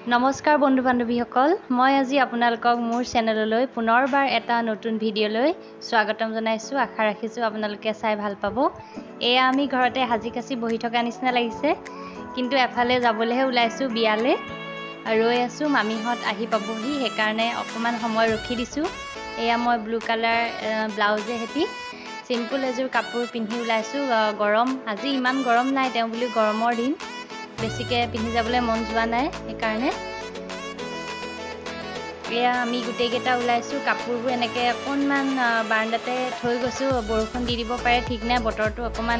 নমস্কাৰ বন্ধু বান্ধৱীসকল মই আজি আপোনালোকক মোৰ চেনেললৈ পুনৰবাৰ এটা নতুন ভিডিঅ'লৈ স্বাগতম জনাইছো আশা ৰাখিছো আপোনালোকে চাই ভাল পাব এয়া আমি ঘৰতে হাজি কাছি বহি থকা নিচিনা লাগিছে কিন্তু এফালে যাবলৈহে ওলাইছো বিয়ালে ৰৈ আছো মামিহত আহি পাবহি হে কাৰণে অকমান সময় ৰখি দিছো এয়া মই ব্লু কালাৰ ব্লাউজে হেতি সিম্পল এজোৰ কাপোৰ পিন্ধি ওলাইছো গৰম আজি ইমান গৰম নাই তেও বুলি গৰমৰ দিন বেছিকে পিন্ধি যাবলৈ মন যোৱা নাই এই কাৰণে এয়া আমি গুটেইকেটা ওলাইছো কাপোৰবোৰ এনেকে অকনমান বাৰান্দাতে থৈ গৈছো বৰষুণ দি দিব পাৰে ঠিক নাই বতৰটো অকমান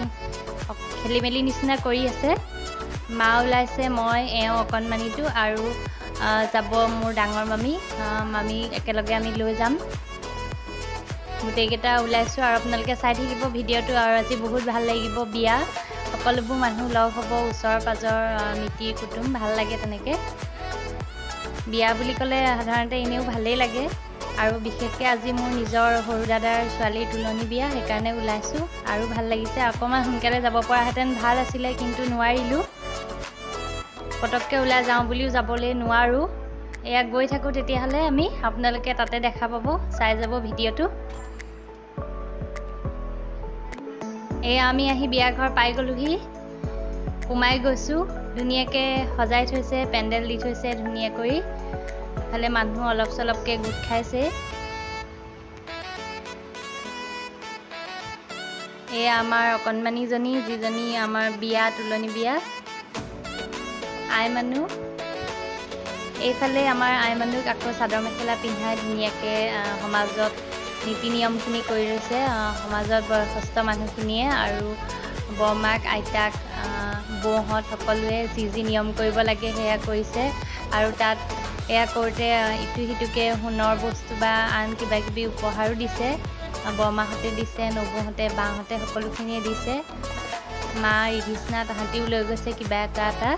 খেলিমেলি নিচিনা কৰি আছে মা ওলাইছে মই এও অকনমানিটো আৰু যাব মোৰ ডাঙৰ মামি একেলগে আমি লৈ যাম গুটেইকেটা ওলাইছো আৰু আপোনালোকে চাই থাকিব ভিডিঅ'টো আৰু আজি বহুত ভাল লাগিব বিয়া সকলোবোৰ মানুহ লগ হ'ব ওচৰ পাজৰ মিতি কুটুম ভাল লাগে তেনেকে বিয়া বুলি ক'লে সাধাৰণতে এনেও ভালেই লাগে আৰু বিশেষকৈ আজি মোৰ নিজৰ সৰু দাদাৰ ছোৱালীৰ তুলনি বিয়া সেই কাৰণে ওলাইছো আৰু ভাল লাগিছে অকমান সোনকালে যাব পৰা হেতেন ভাল আছিলে কিন্তু নোৱাৰিলো পটককে ওলাই যাওঁ বুলিও যাবলৈ নোৱাৰো এয়া গৈ থাকো তেতিয়াহলে আমি আপোনালোকে তাতে দেখা পাব চাই যাব ভিডিঅ'টো এই আমি আহি বিয়া ঘৰ পাই গলুহি কুমাই গৈছো ধুনিয়াকে সজাই থৈছে পেন্ডেল দি থৈছে ধুনিয়া কৰি খালে মানুহ অলপ চলপকে গুট খাইছে এই আমাৰ অকনমানি জনী যিজনী আমাৰ বিয়া তুলনি বিয়া আই মানুহ এইফালে আমাৰ আই মানুহক আকৌ চাদৰ মেখেলা পিন্ধাই ধুনিয়াকে সমাজত নীতি নিয়মখিনি কৰি ৰৈছে সমাজত বয়সস্থ মানুহখিনিয়ে আৰু বৰমাক আইতাক বৌহত সকলোৱে যি নিয়ম কৰিব লাগে সেয়া কৰিছে আৰু তাত এয়া কৰোঁতে ইটো সিটোকে সোণৰ বস্তু বা আন কিবা কিবি উপহাৰো দিছে বৰমাহঁতে দিছে নবৌহঁতে বাহঁতে সকলোখিনিয়ে দিছে মা ৰিধিষ্ণা তাহাঁতিও লৈ গৈছে কিবা এটা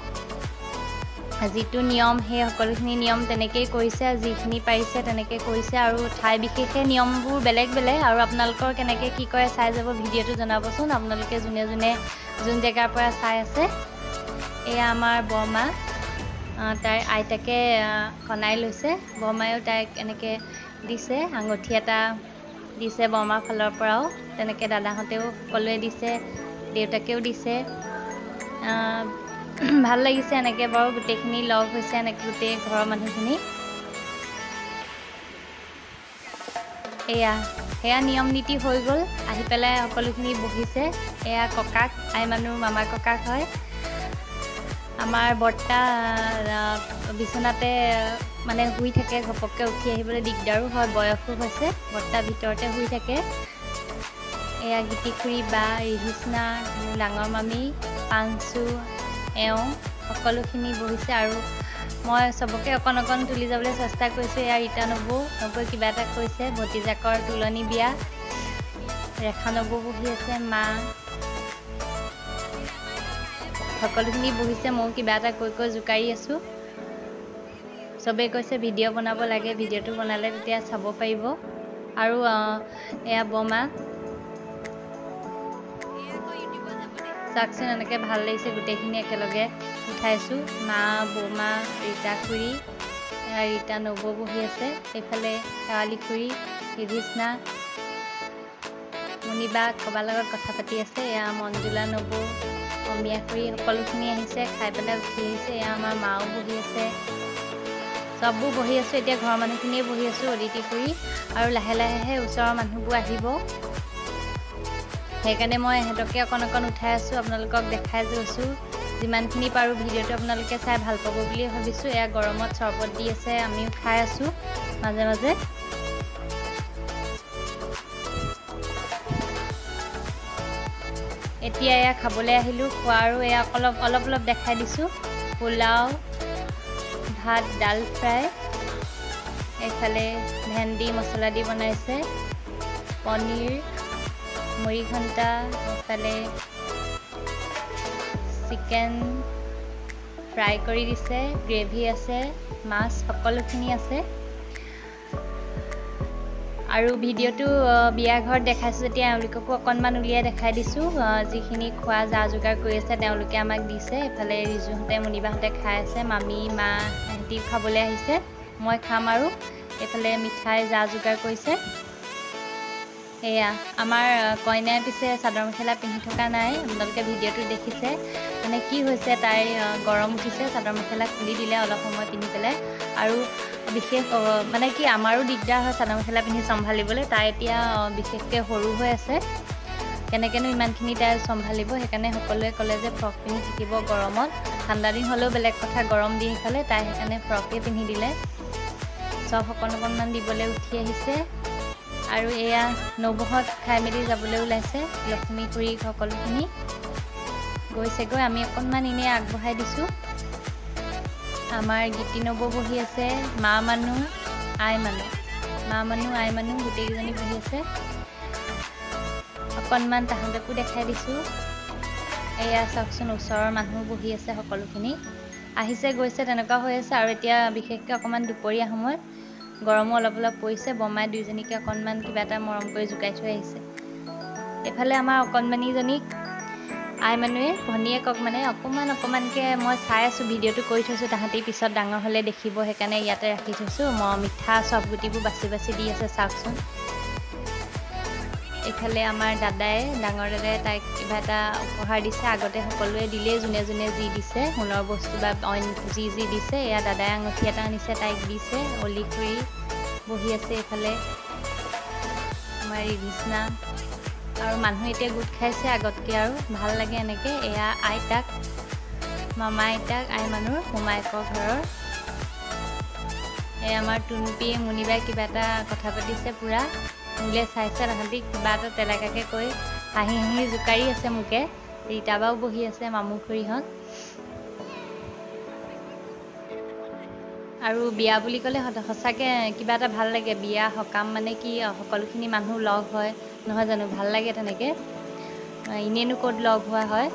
যিটো নিয়ম সেই সকলোখিনি নিয়ম তেনেকেই কৰিছে যিখিনি পাৰিছে তেনেকে কৰিছে আৰু ঠাই বিশেষে নিয়মবোৰ বেলেগ বেলেগ আৰু আপোনালোকৰ কেনেকে কি কৰে চাই যাব ভিডিঅ'টো জনাবচোন আপোনালোকে যোনে যোনে যোন জেগাৰ পৰা চাই আছে এয়া আমাৰ বৰমা তাইৰ আইতাকে খনাই লৈছে বৰমায়েও তাইক এনেকে দিছে আঙুঠি এটা দিছে বৰমাৰ ফালৰ পৰাও তেনেকে দাদাহঁতেও সকলোৱে দিছে দেউতাকেও দিছে ভাল লাগিছে এনেকে বাৰু গুটেইখিনি লগ হৈছে এনেকে গুটেই ঘৰৰ মানুহখিনি এয়া নিয়ম নীতি হৈ গ'ল আহি পেলাই সকলোখিনি বহিছে এয়া ককাক আই মানুহ মামা ককাক হয় আমাৰ বৰ্তা বিছনাতে মানে শুই থাকে ঘপককে উঠি আহিবলৈ দিগদাৰো হয় বয়সো হৈছে বৰ্তা ভিতৰতে শুই থাকে এয়া গীতিখুৰী বা ৰিধিষ্ণা ডাঙৰ মামী পাঞ্চু এওঁ সকলোখিনি বহিছে আৰু মই সবকে অকণ তুলি যাবলৈ চেষ্টা কৰিছোঁ এয়া ৰীতা নবৌ কিবা এটা কৈছে ভতিজাকৰ তুলনি বিয়া ৰেখা নবৌ বহি আছে মা সকলোখিনি বহিছে মই কিবা এটা কৈ জোকাৰি আছো সবে কৈছে ভিডিঅ' বনাব লাগে ভিডিঅ'টো বনালে তেতিয়া চাব পাৰিব আৰু এয়া বমা চাকচোন এনেকে ভাল লাগিছে গোটেইখিনি একেলগে উঠাইছো মা বৌমা ৰীতা খুৰী ৰীতা নবৌ বহি আছে এইফালে শেৱালি খুৰী ৰিধিষ্ণা মুনিবা কবাৰ লগত কথা পাতি আছে এয়া মঞ্জুলা নবৌ অমিয়া খুৰী সকলোখিনি আহিছে খাই পেলাই উঠি আহিছে এয়া আমাৰ মাও বহি আছে সববোৰ বহি আছো এতিয়া ঘৰৰ মানুহখিনিয়ে বহি আছো অদিতি খুৰী আৰু লাহে লাহেহে ওচৰৰ মানুহবোৰ আহিব সেইকাৰণে মই হেতকে অকণ উঠাই আছো আপোনালোকক দেখাই গৈছো যিমানখিনি পাৰো ভিডিঅ'টো আপোনালোকে চাই ভাল পাব বুলি ভাবিছো এয়া গৰমত চৰবত দি আছে আমিও খাই আছো মাজে মাজে এতিয়া এয়া খাবলৈ আহিলো খোৱাৰো এয়া অলপ দেখাই দিছো পোলাও ভাত ডাল ফ্ৰাই এইফালে ভেন্দি মছলা দি বনাইছে পনীৰ মুড়ি ঘণ্টা এইফালে চিকেন ফ্ৰাই কৰি দিছে গ্ৰেভি আছে মাছ সকলোখিনি আছে আৰু ভিডিঅ'টো বিয়া ঘৰত দেখাইছোঁ যেতিয়া এওঁলোককো অকণমান উলিয়াই দেখাই দিছোঁ যিখিনি খোৱা যা যোগাৰ কৰি আছে তেওঁলোকে আমাক দিছে এফালে ৰিজুহঁতে মুনিবাহঁতে খাই আছে মামী মা সিহঁতি খাবলৈ আহিছে মই খাম আৰু এফালে মিঠাই যা যোগাৰ কৰিছে এয়া আমাৰ কইনাই পিছে চাদৰ মেখেলা পিন্ধি থকা নাই আপোনালোকে ভিডিঅ'টো দেখিছে মানে কি হৈছে তাই গৰম উঠিছে চাদৰ মেখেলা খুলি দিলে অলপ সময় পিন্ধি পেলাই আৰু বিশেষ মানে কি আমাৰো দিগদাৰ হয় চাদৰ মেখেলা পিন্ধি চম্ভালিবলৈ তাই এতিয়া বিশেষকৈ সৰু হৈ আছে কেনেকৈনো ইমানখিনি তাই চম্ভালিব সেইকাৰণে সকলোৱে ক'লে যে ফ্ৰক পিন্ধি থাকিব গৰমত ঠাণ্ডা দিন হ'লেও বেলেগ কথা গৰম দিন হ'লে তাই সেইকাৰণে ফ্ৰকেই পিন্ধি দিলে চব অকণমান দিবলৈ উঠি আহিছে আৰু এয়া নবহত খাই মেলি যাবলৈ ওলাইছে লক্ষ্মী খুৰী সকলোখিনি গৈছেগৈ আমি অকণমান এনেই আগবঢ়াই দিছোঁ আমাৰ গীতি নব বহি আছে মা মানুহ আই মানুহ গোটেইকেইজনী বহি আছে অকণমান তাহাঁতকো দেখাই দিছোঁ এয়া চাওকচোন ওচৰৰ মানুহ বহি আছে সকলোখিনি আহিছে গৈছে তেনেকুৱা হৈ আছে আৰু এতিয়া বিশেষকৈ অকণমান দুপৰীয়া সময়ত গৰমো অলপ পৰিছে বমাই দুইজনীকে অকণমান কিবা এটা মৰম কৰি জোকাই থৈ আহিছে এফালে আমাৰ অকণমানীজনীক আই মানুহে ভনীয়েকক মানে অকণমানকৈ মই চাই আছোঁ ভিডিঅ'টো কৰি থৈছোঁ তাহাঁতি পিছত ডাঙৰ হ'লে দেখিব সেইকাৰণে ইয়াতে ৰাখি থৈছোঁ মই মিঠা চব গুটিবোৰ বাছি দি আছে চাওকচোন এইফালে আমাৰ ডাঙৰ দাদাই তাইক কিবা এটা উপহাৰ দিছে আগতে সকলোৱে দিলেই যোনে যি দিছে সোণৰ বস্তু বা অইন যি দিছে এয়া দাদাই আঙুঠি এটা আনিছে তাইক দিছে অলি খুৰী বহি আছে এইফালে আমাৰ ৰিভিচনা আৰু মানুহ এতিয়া গোট খাইছে আগতকৈ আৰু ভাল লাগে এনেকৈ এয়া আইতাক মামা আইতাক আই মানুহৰ মোমায়েকৰ ঘৰৰ এই আমাৰ টুনপি মুনিবাই কিবা এটা কথা পাতিছে পূৰা মোলৈ চাইছে তাহাঁতি কিবা এটা তেলেকাকৈ কৈ হাঁহি জোকাৰি আছে মোকে ৰীতাবাও বহি আছে মামু খুৰীহঁত আৰু বিয়া বুলি ক'লে সঁচাকৈ কিবা এটা ভাল লাগে বিয়া সকাম মানে কি সকলোখিনি মানুহ লগ হয় নহয় জানো ভাল লাগে তেনেকৈ এনেইনো ক'ত লগ হোৱা হয়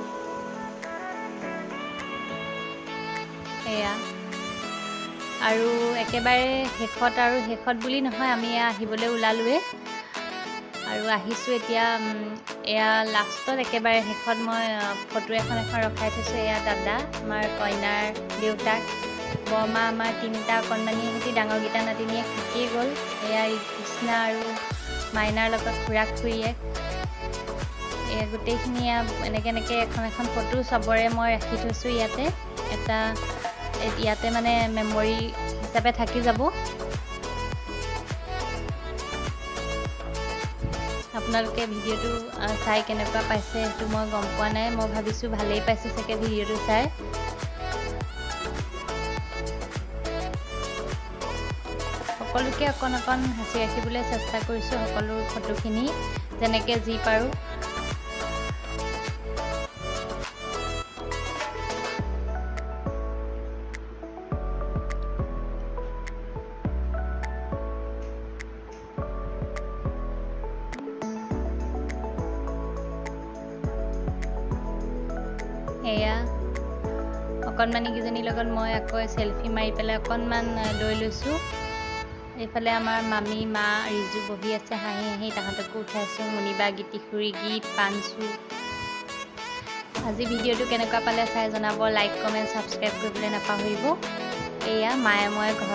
এয়া আৰু একেবাৰে শেষত বুলি নহয় আমি আহিবলৈ ওলালোৱে আৰু আহিছোঁ এতিয়া এয়া লাষ্টত একেবাৰে শেষত মই ফটো এখন ৰখাই থৈছোঁ এয়া দাদা আমাৰ কইনাৰ দেউতাক বৰমা আমাৰ তিনিটা অকণমানি সিহঁতি ডাঙৰকেইটা নাতিনীয়ে থাকিয়ে গ'ল এয়া কৃষ্ণা আৰু মাইনাৰ লগত খুৰাক খুৰীয়েক এয়া গোটেইখিনি এনেকৈ এখন ফটো চবৰে মই ৰাখি থৈছোঁ ইয়াতে মানে মেমৰি হিচাপে থাকি যাব আপোনালোকে ভিডিঅ'টো চাই কেনেকুৱা পাইছে সেইটো মই গম পোৱা নাই মই ভাবিছোঁ ভালেই পাইছে চাগে ভিডিঅ'টো চাই সকলোকে অকণ হাঁচি ৰাখিবলৈ চেষ্টা কৰিছোঁ সকলো ফটোখিনি যেনেকৈ যি পাৰোঁ এয়া অকণমানিকেইজনীৰ লগত মই আকৌ চেলফি মাৰি পেলাই অকণমান লৈ লৈছোঁ এইফালে আমাৰ মামী মা ৰিজু বহি আছে হাঁহি তাহাঁতকো উঠাইছোঁ মুনিবা গীতি খুৰী গীত পাঞ্চু আজি ভিডিঅ'টো কেনেকুৱা পালে চাই জনাব লাইক কমেণ্ট ছাবস্ক্ৰাইব কৰিবলৈ নাপাহৰিব এয়া মায়ে মই ঘৰ